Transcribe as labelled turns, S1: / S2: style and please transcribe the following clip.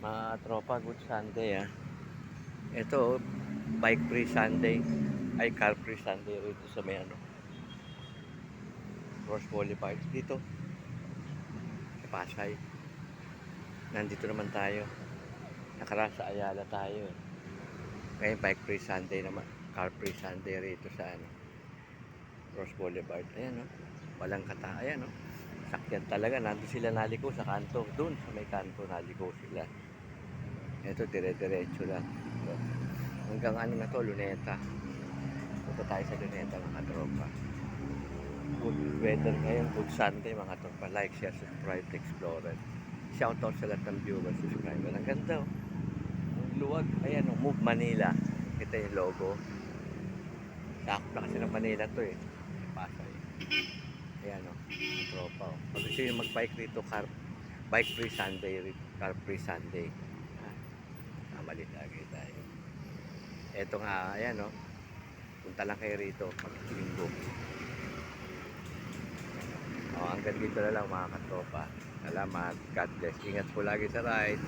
S1: Mga tropa, good Sunday ah. Ito, bike free Sunday. Ay, car free Sunday rito sa may ano, Cross Boulevard. Dito, sa Pasay. Nandito naman tayo. Nakarasa Ayala tayo eh. Ngayon, bike free Sunday naman. Car free Sunday rito sa ano, Cross Boulevard. Ayan no. Walang kata. Ayan no. Sakyan talaga. Nandito sila naliko sa kanto. Doon sa may kanto naliko sila. Ito, dire-diretso lang. So, hanggang ano na to, Luneta. Punta tayo sa Luneta mga tropa. Good weather ngayon, good Sunday mga tropa. Like, share, subscribe, Explorer. Shoutout sa lahat ng viewers, subscriber. Ang ganda oh. Ang luwag. Ayan oh, Move Manila. Kita yung logo. Sakto na kasi ng Manila to eh. Pasay. Ayan oh, mga tropa oh. Pag gusto yung mag-bike rito, bike free Sunday, car free Sunday. Mali lagi tayo. Eto nga, ayan oh. Punta lang kayo rito pag linggo. Hanggang dito na lang mga katropa. Salamat. God bless. Ingat po lagi sa ride.